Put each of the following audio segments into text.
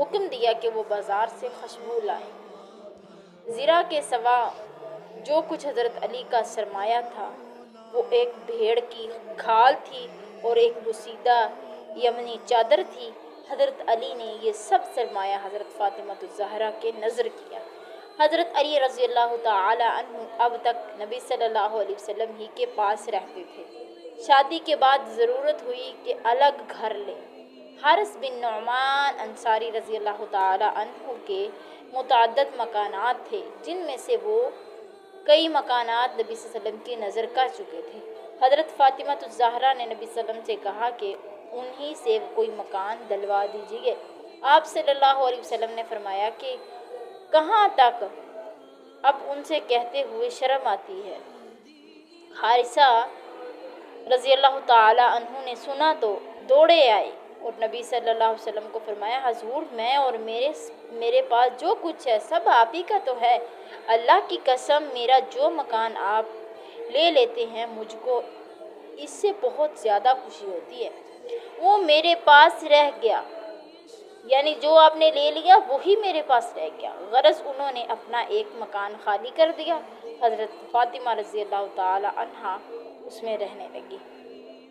حکم دیا کہ وہ بازار سے خوشبو لائیں۔ زرہ کے سوا جو کچھ حضرت علی کا سرمایہ تھا وہ ایک بھیڑ کی کھال تھی اور ایک بوسیدہ یمنی چادر تھی۔ حضرت علی نے یہ سب سرمایہ حضرت فاطمہ الزہرا کے نذر کیا۔ حضرت علی رضی اللہ تعالی عنہ اب تک نبی صلی اللہ علیہ وسلم ہی کے پاس رہتے تھے۔ شادی کے بعد ضرورت ہوئی کہ الگ گھر لیں۔ حارث بن نعمان انصاری رضی اللہ تعالی عنہ کے متعدد مکانات تھے، جن میں سے وہ کئی مکانات نبی صلی اللہ علیہ وسلم کی نظر کر چکے تھے۔ حضرت فاطمہ الزہرا نے نبی صلی اللہ علیہ وسلم سے کہا کہ انہی سے کوئی مکان دلوا دیجیے۔ آپ صلی اللہ علیہ وسلم نے فرمایا کہ کہاں تک؟ اب ان سے کہتے ہوئے شرم آتی ہے۔ حارثہ رضی اللہ تعالی عنہ نے سنا تو دوڑے آئے اور نبی صلی اللہ علیہ وسلم کو فرمایا، حضور میں اور میرے پاس جو کچھ ہے سب آپ ہی کا تو ہے۔ اللہ کی قسم میرا جو مکان آپ لے لیتے ہیں مجھ کو اس سے بہت زیادہ خوشی ہوتی ہے۔ وہ میرے پاس رہ گیا، یعنی جو آپ نے لے لیا وہی میرے پاس رہ گیا۔ غرض انہوں نے اپنا ایک مکان خالی کر دیا۔ حضرت فاطمہ رضی اللہ تعالی عنہا اس میں رہنے لگی۔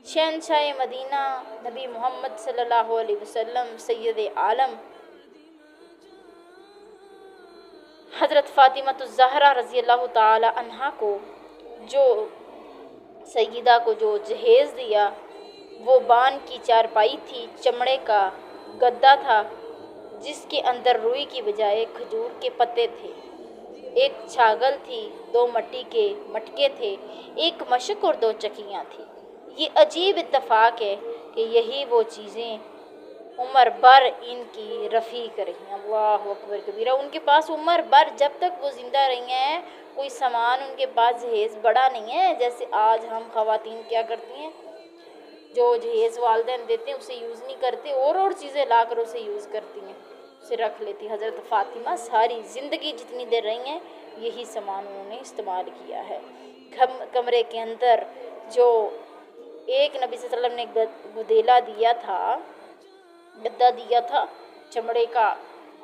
شہنشاہ مدینہ نبی محمد صلی اللہ علیہ وسلم سید عالم حضرت فاطمہ الزہرا رضی اللہ تعالی عنہا کو سیدہ کو جو جہیز دیا وہ بان کی چارپائی تھی، چمڑے کا گدا تھا جس کے اندر روئی کی بجائے کھجور کے پتے تھے، ایک چھاگل تھی، 2 مٹی کے مٹکے تھے، ایک مشق اور 2 چکیاں تھیں۔ یہ عجیب اتفاق ہے کہ یہی وہ چیزیں عمر بھر ان کی رفیق رہی۔ اللہ اکبر کبیرہ۔ ان کے پاس عمر بھر جب تک وہ زندہ رہی ہیں کوئی سامان ان کے پاس جہیز بڑا نہیں ہے، جیسے آج ہم خواتین کیا کرتی ہیں، جو جہیز والدین دیتے ہیں اسے یوز نہیں کرتے، اور چیزیں لا کر اسے یوز کرتی ہیں، اسے رکھ لیتی۔ حضرت فاطمہ ساری زندگی جتنی دیر رہی ہیں یہی سامان انہوں نے استعمال کیا ہے۔ کمرے کے اندر جو ایک نبی صلی اللہ علیہ وسلم نے گدیلا دیا تھا، گدا دیا تھا چمڑے کا،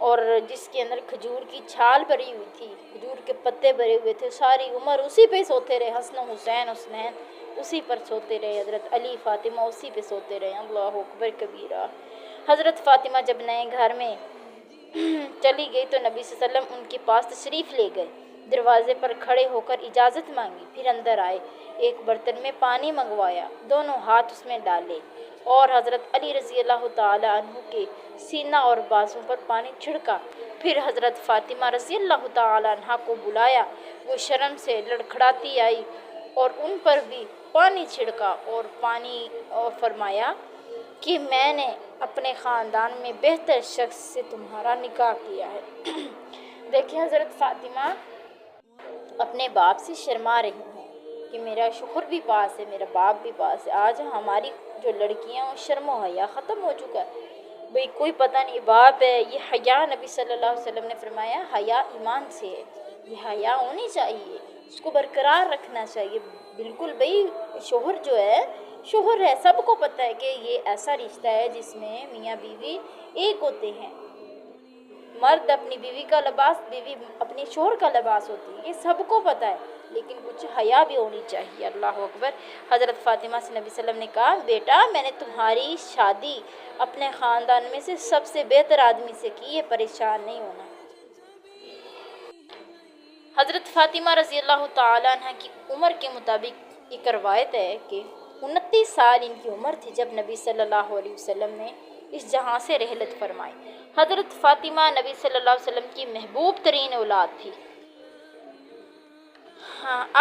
اور جس کے اندر کھجور کی چھال بھری ہوئی تھی، کھجور کے پتے بھرے ہوئے تھے، ساری عمر اسی پہ سوتے رہے۔ حسن و حسین اسی پر سوتے رہے، حضرت علی فاطمہ اسی پہ سوتے رہے۔ اللہ اکبر کبیرہ۔ حضرت فاطمہ جب نئے گھر میں چلی گئی تو نبی صلی اللہ علیہ وسلم ان کے پاس تشریف لے گئے، دروازے پر کھڑے ہو کر اجازت مانگی، پھر اندر آئے، ایک برتن میں پانی منگوایا، دونوں ہاتھ اس میں ڈالے اور حضرت علی رضی اللہ تعالی عنہ کے سینہ اور بازوں پر پانی چھڑکا، پھر حضرت فاطمہ رضی اللہ تعالی عنہ کو بلایا، وہ شرم سے لڑکھڑاتی آئی اور ان پر بھی پانی چھڑکا اور فرمایا کہ میں نے اپنے خاندان میں بہتر شخص سے تمہارا نکاح کیا ہے۔ دیکھیں حضرت فاطمہ اپنے باپ سے شرما رہی ہیں کہ میرا شوہر بھی پاس ہے، میرا باپ بھی پاس ہے۔ آج ہماری جو لڑکیاں ہیں شرم و حیا ختم ہو چکا ہے، بھئی کوئی پتہ نہیں باپ ہے۔ یہ حیا نبی صلی اللہ علیہ وسلم نے فرمایا حیا ایمان سے ہے، یہ حیا ہونی چاہیے، اس کو برقرار رکھنا چاہیے۔ بالکل بھئی شوہر جو ہے شوہر ہے، سب کو پتہ ہے کہ یہ ایسا رشتہ ہے جس میں میاں بیوی ایک ہوتے ہیں، مرد اپنی بیوی کا لباس، بیوی اپنی شوہر کا لباس ہوتی ہے، یہ سب کو پتہ ہے، لیکن کچھ حیا بھی ہونی چاہیے۔ اللہ اکبر۔ حضرت فاطمہ سے نبی صلی اللہ علیہ وسلم نے کہا بیٹا میں نے تمہاری شادی اپنے خاندان میں سے سب سے بہتر آدمی سے کی ہے، پریشان نہیں ہونا۔ حضرت فاطمہ رضی اللہ تعالیٰ عنہ کی عمر کے مطابق ایک روایت ہے کہ 29 سال ان کی عمر تھی جب نبی صلی اللہ علیہ وسلم نے اس جہاں سے رحلت فرمائی۔ حضرت فاطمہ نبی صلی اللہ علیہ وسلم کی محبوب ترین اولاد تھی۔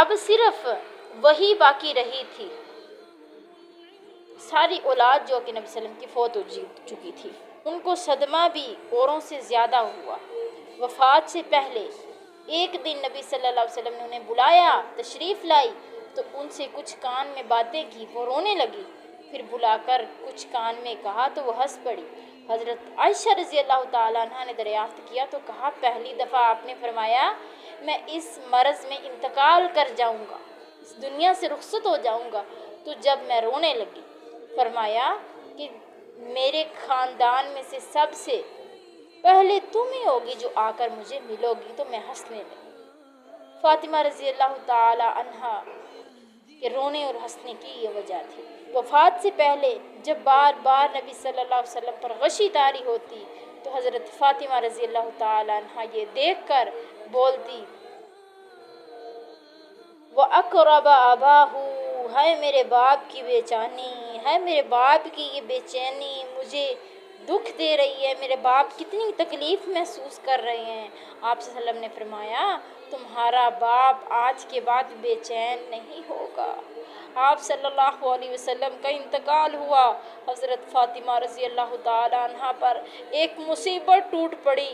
اب صرف وہی باقی رہی تھی، ساری اولاد جو کہ نبی صلی اللہ علیہ وسلم کی فوت ہو چکی تھی، ان کو صدمہ بھی اوروں سے زیادہ ہوا۔ وفات سے پہلے ایک دن نبی صلی اللہ علیہ وسلم نے انہیں بلایا، تشریف لائی تو ان سے کچھ کان میں باتیں کی، وہ رونے لگی، پھر بلا کر کچھ کان میں کہا تو وہ ہنس پڑی۔ حضرت عائشہ رضی اللہ تعالیٰ عنہ نے دریافت کیا تو کہا پہلی دفعہ آپ نے فرمایا میں اس مرض میں انتقال کر جاؤں گا، اس دنیا سے رخصت ہو جاؤں گا، تو جب میں رونے لگی فرمایا کہ میرے خاندان میں سے سب سے پہلے تم ہی ہوگی جو آ کر مجھے ملوگی تو میں ہنسنے لگی۔ فاطمہ رضی اللہ تعالی عنہا کے رونے اور ہنسنے کی یہ وجہ تھی۔ وفات سے پہلے جب بار بار نبی صلی اللہ علیہ وسلم پر غشی طاری ہوتی تو حضرت فاطمہ رضی اللہ تعالی عنہا یہ دیکھ کر بولتی وَأَقْرَبَ أَبَاهُ، ہے میرے باپ کی بے چینی، ہے میرے باپ کی یہ بے چینی مجھے دکھ دے رہی ہے، میرے باپ کتنی تکلیف محسوس کر رہے ہیں۔ آپ صلی اللہ علیہ وسلم نے فرمایا تمہارا باپ آج کے بعد بے چین نہیں ہوگا۔ آپ صلی اللہ علیہ وسلم کا انتقال ہوا، حضرت فاطمہ رضی اللہ تعالی عنہا پر ایک مصیبت ٹوٹ پڑی۔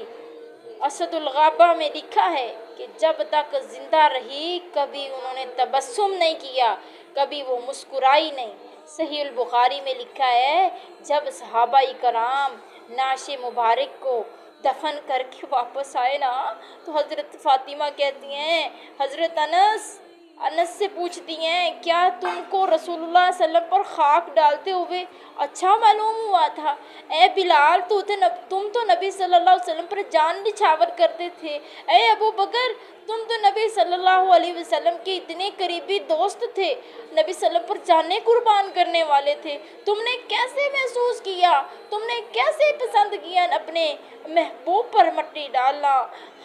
اسد الغابہ میں لکھا ہے کہ جب تک زندہ رہی کبھی انہوں نے تبسم نہیں کیا، کبھی وہ مسکرائی نہیں۔ صحیح البخاری میں لکھا ہے جب صحابہ کرام نعش مبارک کو دفن کر کے واپس آئے نا تو حضرت فاطمہ کہتی ہیں، حضرت انس سے پوچھتی ہیں کیا تم کو رسول اللہ صلی اللہ علیہ وسلم پر خاک ڈالتے ہوئے اچھا معلوم ہوا تھا؟ اے بلال تم تو نبی صلی اللہ علیہ وسلم پر جان نچھاور کرتے تھے۔ اے ابو بکر تم تو نبی صلی اللہ علیہ وسلم کے اتنے قریبی دوست تھے، نبی صلی اللہ علیہ وسلم پر جانیں قربان کرنے والے تھے، تم نے کیسے محسوس کیا، تم نے کیسے پسند کیا اپنے محبوب پر مٹی ڈالنا؟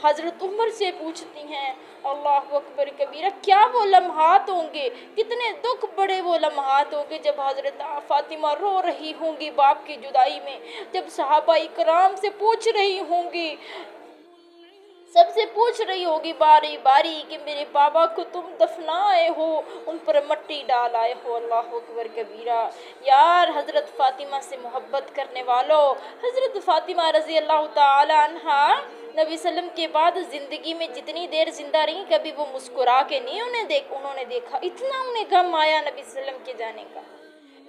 حضرت عمر سے پوچھتی ہیں اللہ اکبر کبیرہ، کیا وہ لمحات ہوں گے، کتنے دکھ بڑے وہ لمحات ہوں گے جب حضرت فاطمہ رو رہی ہوں گی باپ کی جدائی میں، جب صحابہ اکرام سے پوچھ رہی ہوں گی، سب سے پوچھ رہی ہوگی باری باری کہ میرے بابا کو تم دفنائے ہو، ان پر مٹی ڈال آئے ہو۔ اللہ اکبر کبیرہ۔ یار حضرت فاطمہ سے محبت کرنے والوں، حضرت فاطمہ رضی اللہ تعالی عنہا نبی صلی اللہ علیہ وسلم کے بعد زندگی میں جتنی دیر زندہ رہی کبھی وہ مسکرا کے نہیں انہوں نے دیکھا، اتنا انہیں غم آیا نبی صلی اللہ علیہ وسلم کے جانے کا۔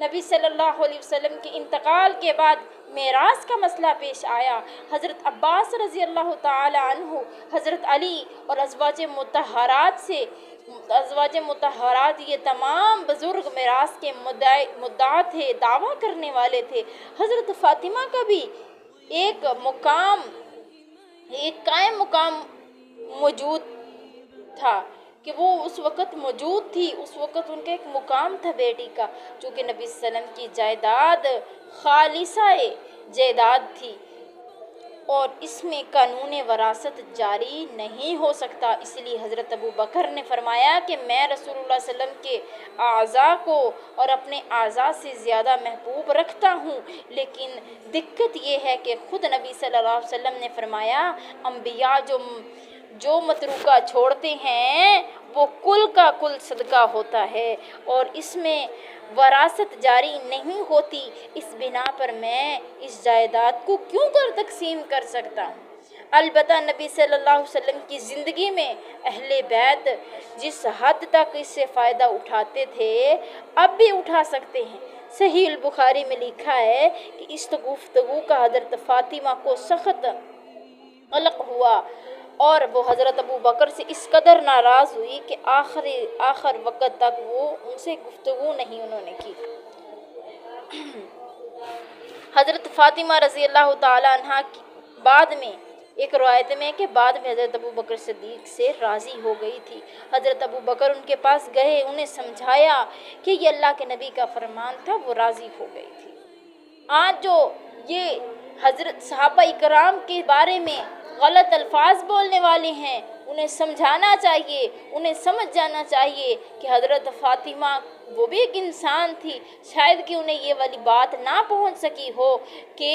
نبی صلی اللہ علیہ وسلم کے انتقال کے بعد معراج کا مسئلہ پیش آیا۔ حضرت عباس رضی اللہ تعالی عنہ، حضرت علی اور ازواج مطہرات یہ تمام بزرگ معراج کے مدعا تھے، دعویٰ کرنے والے تھے۔ حضرت فاطمہ کا بھی ایک قائم مقام موجود تھا کہ وہ اس وقت موجود تھی، اس وقت ان کا ایک مقام تھا بیٹی کا، چونکہ نبی صلی اللہ علیہ وسلم کی جائیداد خالصہ جائیداد تھی اور اس میں قانون وراثت جاری نہیں ہو سکتا، اس لیے حضرت ابو بکر نے فرمایا کہ میں رسول اللہ صلی اللہ علیہ وسلم کے اعضاء کو اور اپنے اعضاء سے زیادہ محبوب رکھتا ہوں، لیکن دقت یہ ہے کہ خود نبی صلی اللہ علیہ وسلم نے فرمایا انبیاء جو متروکہ چھوڑتے ہیں وہ کل کا کل صدقہ ہوتا ہے اور اس میں وراثت جاری نہیں ہوتی، اس بنا پر میں اس جائیداد کو کیوں کر تقسیم کر سکتا ہوں؟ البتہ نبی صلی اللہ علیہ وسلم کی زندگی میں اہل بیت جس حد تک اس سے فائدہ اٹھاتے تھے اب بھی اٹھا سکتے ہیں۔ صحیح البخاری میں لکھا ہے کہ اس گفتگو کا حضرت فاطمہ کو سخت قلق ہوا اور وہ حضرت ابو بکر سے اس قدر ناراض ہوئی کہ آخر وقت تک وہ ان سے گفتگو نہیں انہوں نے کی۔ حضرت فاطمہ رضی اللہ تعالی عنہ کی بعد میں ایک روایت میں کہ بعد میں حضرت ابو بکر صدیق سے راضی ہو گئی تھی۔ حضرت ابو بکر ان کے پاس گئے، انہیں سمجھایا کہ یہ اللہ کے نبی کا فرمان تھا، وہ راضی ہو گئی تھی۔ آج جو یہ حضرت صحابہ اکرام کے بارے میں غلط الفاظ بولنے والے ہیں انہیں سمجھانا چاہیے، انہیں سمجھ جانا چاہیے کہ حضرت فاطمہ وہ بھی ایک انسان تھی، شاید کہ انہیں یہ والی بات نہ پہنچ سکی ہو کہ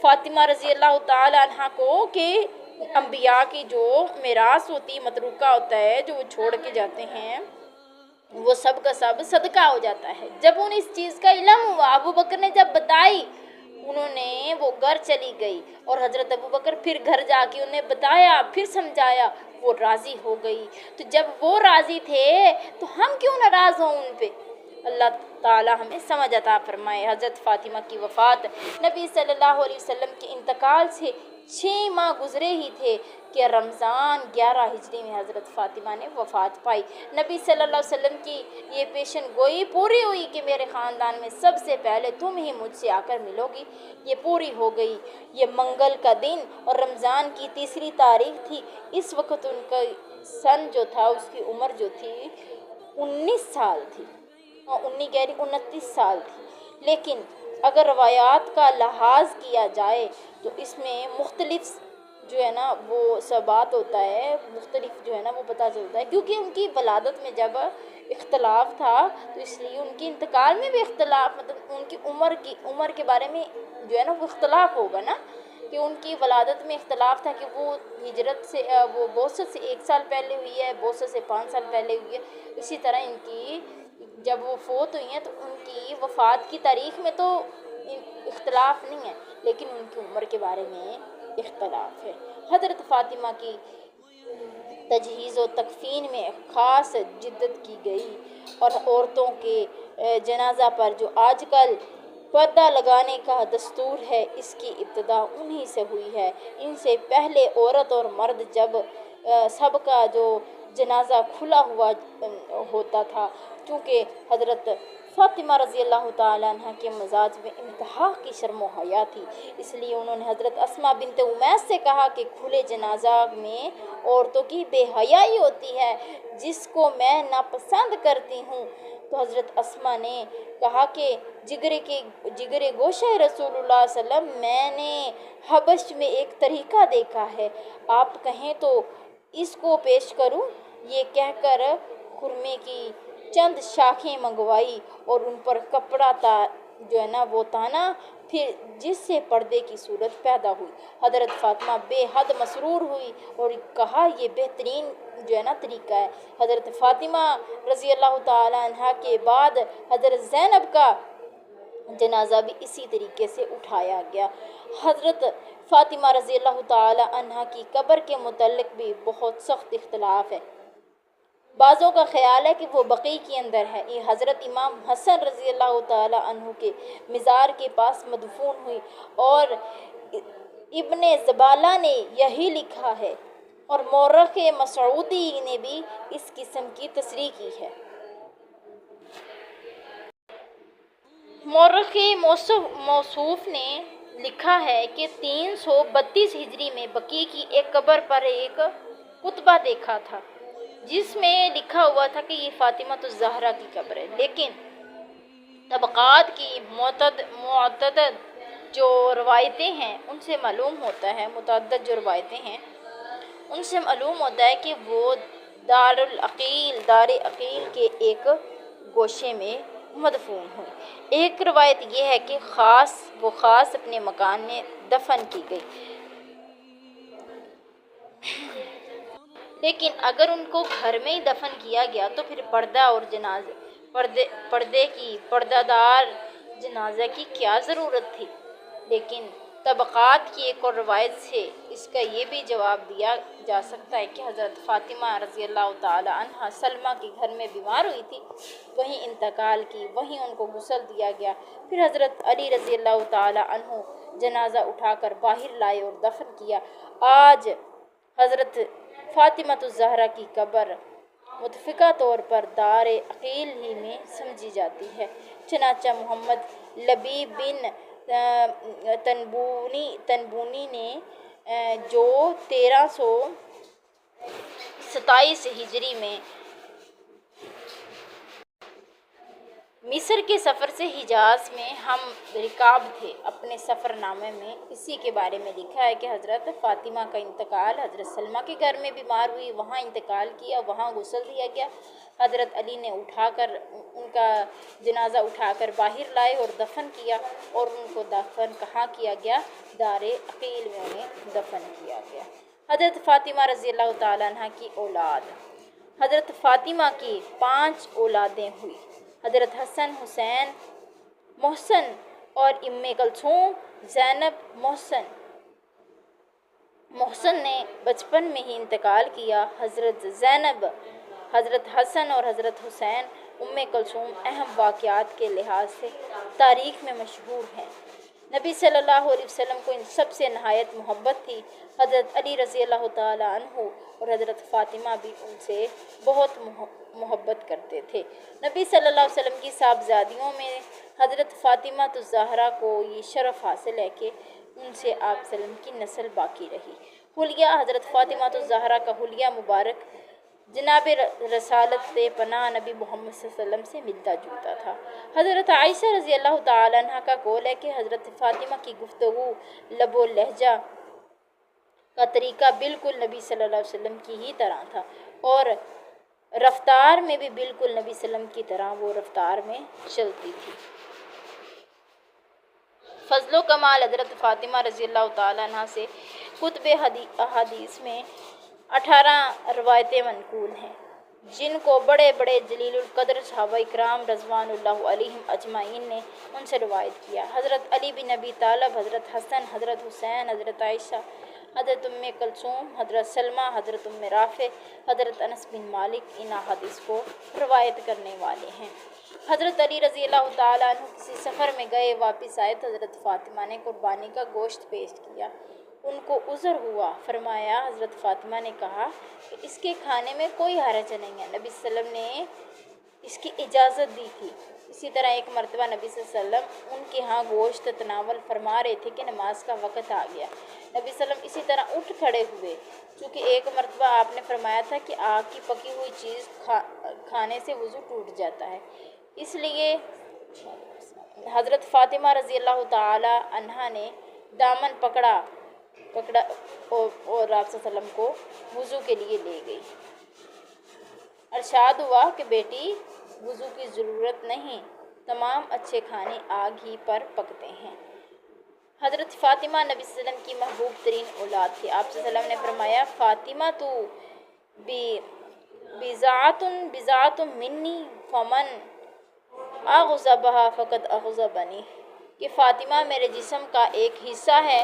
فاطمہ رضی اللہ تعالی عنہ کو کہ انبیاء کی جو میراث ہوتی متروکہ ہوتا ہے جو وہ چھوڑ کے جاتے ہیں وہ سب کا سب صدقہ ہو جاتا ہے۔ جب انہیں اس چیز کا علم ہوا، ابو بکر نے جب بتائی، انہوں نے وہ گھر چلی گئی اور حضرت ابو بکر پھر گھر جا کے انہیں بتایا، پھر سمجھایا، وہ راضی ہو گئی۔ تو جب وہ راضی تھے تو ہم کیوں ناراض ہوں ان پہ؟ اللہ تعالی ہمیں سمجھ عطا فرمائے۔ حضرت فاطمہ کی وفات، نبی صلی اللہ علیہ وسلم کے انتقال سے 6 ماہ گزرے ہی تھے کہ رمضان 11 ہجری میں حضرت فاطمہ نے وفات پائی۔ نبی صلی اللہ علیہ وسلم کی یہ پیشن گوئی پوری ہوئی کہ میرے خاندان میں سب سے پہلے تم ہی مجھ سے آ کر ملو گی، یہ پوری ہو گئی۔ یہ منگل کا دن اور رمضان کی 3 تاریخ تھی۔ اس وقت ان کا سن جو تھا، اس کی عمر جو تھی 19 سال تھی، اور 29 سال تھی۔ لیکن اگر روایات کا لحاظ کیا جائے تو اس میں مختلف جو ہے نا وہ ثبات ہوتا ہے، مختلف جو ہے نا وہ پتہ چلتا ہے، کیونکہ ان کی ولادت میں جب اختلاف تھا تو اس لیے ان کے انتقال میں بھی اختلاف، مطلب ان کی عمر کے بارے میں جو ہے نا وہ اختلاف ہوگا نا، کہ ان کی ولادت میں اختلاف تھا کہ وہ ہجرت سے وہ بعثت سے 1 سال پہلے ہوئی ہے، بعثت سے 5 سال پہلے ہوئی ہے۔ اسی طرح ان کی جب وہ فوت ہوئی ہیں تو ان کی وفات کی تاریخ میں تو اختلاف نہیں ہے، لیکن ان کی عمر کے بارے میں اختلاف ہے۔ حضرت فاطمہ کی تجہیز و تکفین میں خاص جدت کی گئی، اور عورتوں کے جنازہ پر جو آج کل پردہ لگانے کا دستور ہے، اس کی ابتدا انہی سے ہوئی ہے۔ ان سے پہلے عورت اور مرد جب سب کا جو جنازہ کھلا ہوا ہوتا تھا، چونکہ حضرت فاطمہ رضی اللہ تعالیٰ عنہ کے مزاج میں انتہا کی شرم و حیا تھی، اس لیے انہوں نے حضرت اسماء بنت امیس سے کہا کہ کھلے جنازہ میں عورتوں کی بے حیائی ہوتی ہے، جس کو میں ناپسند کرتی ہوں۔ تو حضرت اسماء نے کہا کہ جگر گوشہ رسول اللہ صلی اللہ علیہ وسلم، میں نے حبش میں ایک طریقہ دیکھا ہے، آپ کہیں تو اس کو پیش کروں۔ یہ کہہ کر خرمے کی چند شاخیں منگوائی اور ان پر کپڑا جو ہے نا وہ تانا، پھر جس سے پردے کی صورت پیدا ہوئی۔ حضرت فاطمہ بے حد مسرور ہوئی اور کہا یہ بہترین جو ہے نا طریقہ ہے۔ حضرت فاطمہ رضی اللہ تعالیٰ عنہ کے بعد حضرت زینب کا جنازہ بھی اسی طریقے سے اٹھایا گیا۔ حضرت فاطمہ رضی اللہ تعالیٰ عنہ کی قبر کے متعلق بھی بہت سخت اختلاف ہے۔ بعضوں کا خیال ہے کہ وہ بقیع کے اندر ہے۔ یہ حضرت امام حسن رضی اللہ تعالیٰ عنہ کے مزار کے پاس مدفون ہوئی، اور ابن زبالہ نے یہی لکھا ہے، اور مورخ مسعودی نے بھی اس قسم کی تصریح کی ہے۔ مورخ موصوف نے لکھا ہے کہ 332 ہجری میں بقیع کی ایک قبر پر ایک کتبہ دیکھا تھا، جس میں لکھا ہوا تھا کہ یہ فاطمہ الزہرا کی قبر ہے، لیکن طبقات کی متعدد جو روایتیں ہیں ان سے معلوم ہوتا ہے کہ وہ دار عقیل کے ایک گوشے میں مدفون ہوئی۔ ایک روایت یہ ہے کہ وہ خاص اپنے مکان میں دفن کی گئی، لیکن اگر ان کو گھر میں ہی دفن کیا گیا تو پھر پردہ دار جنازہ کی کیا ضرورت تھی۔ لیکن طبقات کی ایک اور روایت سے اس کا یہ بھی جواب دیا جا سکتا ہے کہ حضرت فاطمہ رضی اللہ تعالی عنہ سلمہ کے گھر میں بیمار ہوئی تھی، وہیں انتقال کی، وہیں ان کو غسل دیا گیا، پھر حضرت علی رضی اللہ تعالی عنہ جنازہ اٹھا کر باہر لائے اور دفن کیا۔ آج حضرت فاطمہ الزہرا کی قبر متفقہ طور پر دار عقیل ہی میں سمجھی جاتی ہے۔ چنانچہ محمد لبیب بن تنبونی نے جو 1327 ہجری میں مصر کے سفر سے حجاز میں ہم رکاب تھے، اپنے سفر نامے میں اسی کے بارے میں لکھا ہے کہ حضرت فاطمہ کا انتقال حضرت سلمہ کے گھر میں بیمار ہوئی، وہاں انتقال کیا، وہاں غسل دیا گیا، حضرت علی نے ان کا جنازہ اٹھا کر باہر لائے اور دفن کیا، اور ان کو دفن کہاں کیا گیا؟ دار عقیل میں انہیں دفن کیا گیا۔ حضرت فاطمہ رضی اللہ تعالیٰ عنہ کی اولاد۔ حضرت فاطمہ کی 5 اولادیں ہوئی، حضرت حسن، حسین، محسن اور ام کلثوم زینب۔ محسن نے بچپن میں ہی انتقال کیا۔ حضرت زینب، حضرت حسن اور حضرت حسین کلثوم اہم واقعات کے لحاظ سے تاریخ میں مشہور ہیں۔ نبی صلی اللہ علیہ وسلم کو ان سب سے نہایت محبت تھی۔ حضرت علی رضی اللہ تعالیٰ عنہ اور حضرت فاطمہ بھی ان سے بہت محبت کرتے تھے۔ نبی صلی اللہ علیہ وسلم کی صاحبزادیوں میں حضرت فاطمہ الزہرا کو یہ شرف حاصل ہے کہ ان سے آپ صلی اللہ علیہ وسلم کی نسل باقی رہی۔ حلیہ حضرت فاطمہ الزہرا کا حلیہ مبارک جناب رسالت پناہ نبی محمد صلی اللہ علیہ وسلم سے ملتا جلتا تھا۔ حضرت عائشہ رضی اللہ تعالیٰ عنہ کا قول ہے کہ حضرت فاطمہ کی گفتگو، لب و لہجہ کا طریقہ بالکل نبی صلی اللہ علیہ وسلم کی ہی طرح تھا، اور رفتار میں بھی بالکل نبی صلی اللہ علیہ وسلم کی طرح وہ رفتار میں چلتی تھی۔ فضل و کمال حضرت فاطمہ رضی اللہ تعالیٰ عنہ سے کتب احادیث میں 18 روایتیں منقول ہیں، جن کو بڑے بڑے جلیل القدر صحابہ کرام رضوان اللہ علیہم اجمعین نے ان سے روایت کیا۔ حضرت علی بن ابی طالب، حضرت حسن، حضرت حسین، حضرت عائشہ، حضرت کلثوم، حضرت سلمہ، حضرت رافع، حضرت انس بن مالک ان احادیث کو روایت کرنے والے ہیں۔ حضرت علی رضی اللہ تعالیٰ عنہ کسی سفر میں گئے، واپس آئے تو حضرت فاطمہ نے قربانی کا گوشت پیش کیا۔ ان کو عذر ہوا، فرمایا حضرت فاطمہ نے کہا کہ اس کے کھانے میں کوئی حرج نہیں ہے، نبی صلی اللہ علیہ وسلم نے اس کی اجازت دی تھی۔ اسی طرح ایک مرتبہ نبی صلی اللہ علیہ وسلم ان کے ہاں گوشت تناول فرما رہے تھے کہ نماز کا وقت آ گیا۔ نبی صلی اللہ علیہ وسلم اسی طرح اٹھ کھڑے ہوئے، چونکہ ایک مرتبہ آپ نے فرمایا تھا کہ آگ کی پکی ہوئی چیز کھانے سے وضو ٹوٹ جاتا ہے، اس لیے حضرت فاطمہ رضی اللہ تعالی عنہا نے دامن پکڑا اور آپ صلی اللہ علیہ وسلم کو وضو کے لیے لے گئی۔ ارشاد ہوا کہ بیٹی، وضو کی ضرورت نہیں، تمام اچھے کھانے آگ ہی پر پکتے ہیں۔ حضرت فاطمہ نبی صلی اللہ علیہ وسلم کی محبوب ترین اولاد تھی۔ آپ صلی اللہ علیہ وسلم نے فرمایا، فاطمہ تو بضاعت منی فمن اغضبها فقد اغضبنی، کہ فاطمہ میرے جسم کا ایک حصہ ہے،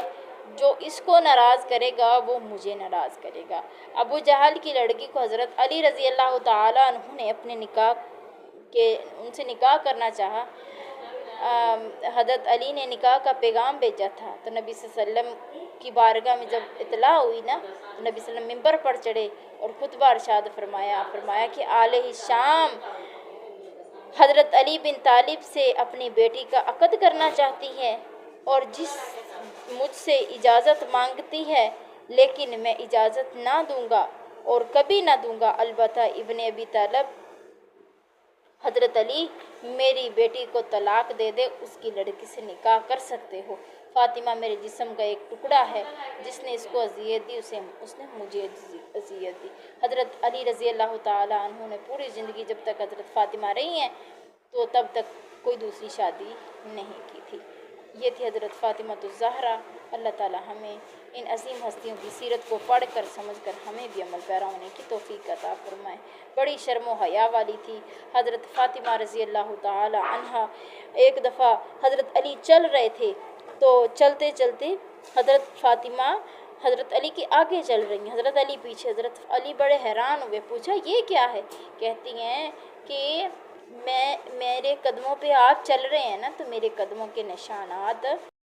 جو اس کو ناراض کرے گا وہ مجھے ناراض کرے گا۔ ابو جہل کی لڑکی کو حضرت علی رضی اللہ تعالیٰ عنہ نے اپنے ان سے نکاح کرنا چاہا۔ حضرت علی نے نکاح کا پیغام بھیجا تھا، تو نبی صلی اللہ علیہ وسلم کی بارگاہ میں جب اطلاع ہوئی نا، تو نبی صلی اللہ علیہ وسلم ممبر پر چڑھے اور خطبہ ارشاد فرمایا کہ آل شام حضرت علی بن طالب سے اپنی بیٹی کا عقد کرنا چاہتی ہے، اور مجھ سے اجازت مانگتی ہے، لیکن میں اجازت نہ دوں گا اور کبھی نہ دوں گا، البتہ ابن ابی طالب حضرت علی میری بیٹی کو طلاق دے دے، اس کی لڑکی سے نکاح کر سکتے ہو۔ فاطمہ میرے جسم کا ایک ٹکڑا ہے، جس نے اس کو اذیت دی اس نے مجھے اذیت دی۔ حضرت علی رضی اللہ تعالیٰ عنہ نے پوری زندگی جب تک حضرت فاطمہ رہی ہیں تو تب تک کوئی دوسری شادی نہیں کی تھی۔ یہ تھی حضرت فاطمہ الزہرا۔ اللہ تعالیٰ ہمیں ان عظیم ہستیوں کی سیرت کو پڑھ کر سمجھ کر ہمیں بھی عمل پیرا ہونے کی توفیق عطا فرمائے۔ بڑی شرم و حیا والی تھی حضرت فاطمہ رضی اللہ تعالی عنہا۔ ایک دفعہ حضرت علی چل رہے تھے، تو چلتے چلتے حضرت فاطمہ حضرت علی کے آگے چل رہی ہیں، حضرت علی پیچھے۔ حضرت علی بڑے حیران ہوئے، پوچھا یہ کیا ہے؟ کہتی ہیں کہ میرے قدموں پہ آپ چل رہے ہیں نا، تو میرے قدموں کے نشانات